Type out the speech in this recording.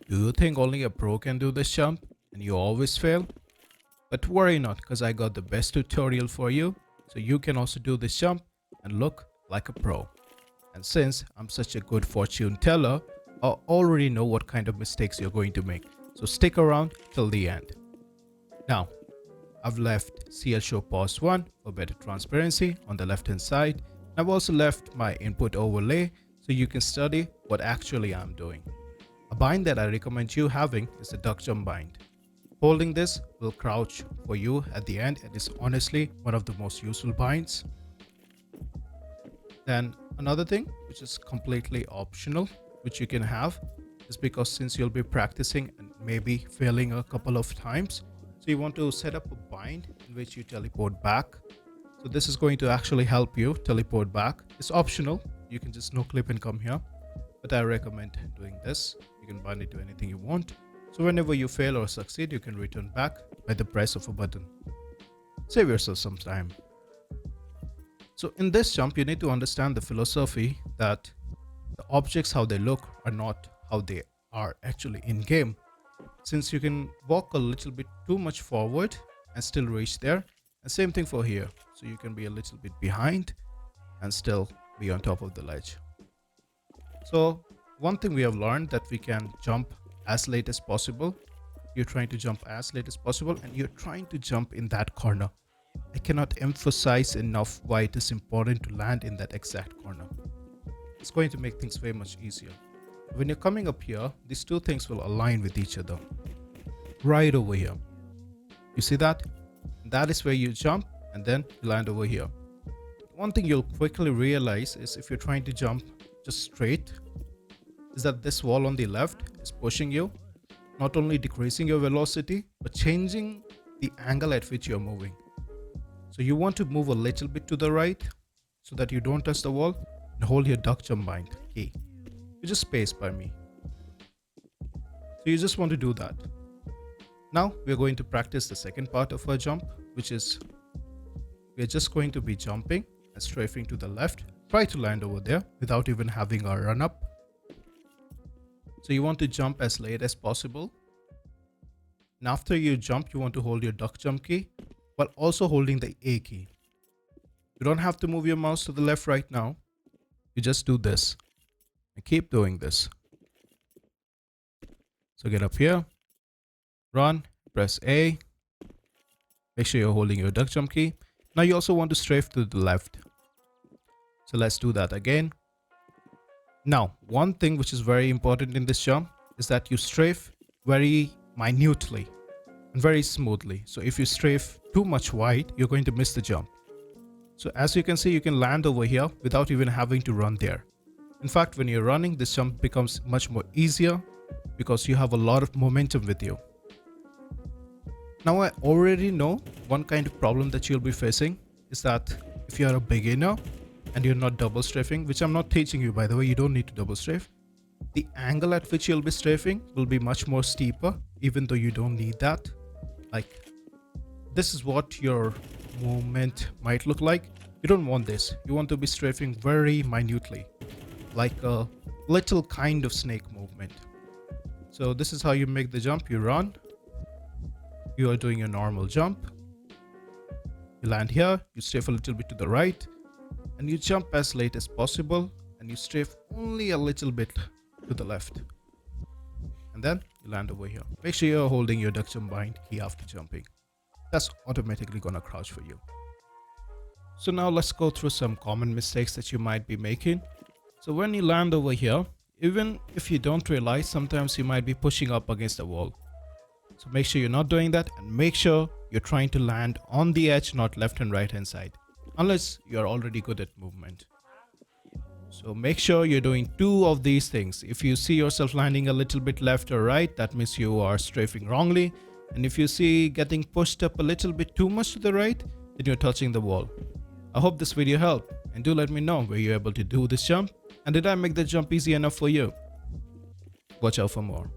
Do you think only a pro can do this jump and you always fail? But worry not, because I got the best tutorial for you, so you can also do this jump and look like a pro. And since I'm such a good fortune teller, I already know what kind of mistakes you're going to make, so stick around till the end. Now, I've left CL Show Pause 1 for better transparency on the left hand side. I've also left my input overlay so you can study what actually I'm doing. A bind that I recommend you having is the duck jump bind. Holding this will crouch for you at the end and is honestly one of the most useful binds. Then another thing which is completely optional, which you can have, is because since you'll be practicing and maybe failing a couple of times, so you want to set up a bind in which you teleport back. So this is going to actually help you teleport back. It's optional, you can just no clip and come here, but I recommend doing this. You can bind it to anything you want, so whenever you fail or succeed, you can return back by the press of a button. Save yourself some time. So in this jump, you need to understand the philosophy that the objects how they look are not how they are actually in game. Since you can walk a little bit too much forward and still reach there, and same thing for here, so you can be a little bit behind and still be on top of the ledge. So one thing we have learned that we can jump as late as possible. You're trying to jump as late as possible and you're trying to jump in that corner. I cannot emphasize enough why it is important to land in that exact corner. It's going to make things very much easier. When you're coming up here, these two things will align with each other. Right over here. You see that? That is where you jump and then you land over here. One thing you'll quickly realize is if you're trying to jump just straight, is that this wall on the left is pushing you, not only decreasing your velocity, but changing the angle at which you're moving. So you want to move a little bit to the right so that you don't touch the wall and hold your duck jump bind key. You just space by me. So you just want to do that. Now we're going to practice the second part of our jump, which is we're just going to be jumping and strafing to the left. Try to land over there without even having a run up. So you want to jump as late as possible. And after you jump, you want to hold your duck jump key while also holding the A key. You don't have to move your mouse to the left right now. You just do this and keep doing this. So get up here, run, press A. Make sure you're holding your duck jump key. Now you also want to strafe to the left. So let's do that again. Now, one thing which is very important in this jump is that you strafe very minutely and very smoothly. So if you strafe too much wide, you're going to miss the jump. So as you can see, you can land over here without even having to run there. In fact, when you're running, this jump becomes much more easier because you have a lot of momentum with you. Now, I already know one kind of problem that you'll be facing is that if you're a beginner and you're not double strafing, which I'm not teaching you, by the way, you don't need to double strafe. The angle at which you'll be strafing will be much more steeper, even though you don't need that. Like, this is what your movement might look like. You don't want this. You want to be strafing very minutely, like a little kind of snake movement. So this is how you make the jump. You run. You are doing your normal jump. You land here. You strafe a little bit to the right. And you jump as late as possible and you strafe only a little bit to the left. And then you land over here. Make sure you're holding your duck jump bind key after jumping. That's automatically gonna crouch for you. So now let's go through some common mistakes that you might be making. So when you land over here, even if you don't realize, sometimes you might be pushing up against the wall. So make sure you're not doing that and make sure you're trying to land on the edge, not left and right hand side. Unless you're already good at movement. So make sure you're doing two of these things. If you see yourself landing a little bit left or right, that means you are strafing wrongly. And if you see getting pushed up a little bit too much to the right, then you're touching the wall. I hope this video helped, and do let me know were you able to do this jump and did I make the jump easy enough for you. Watch out for more.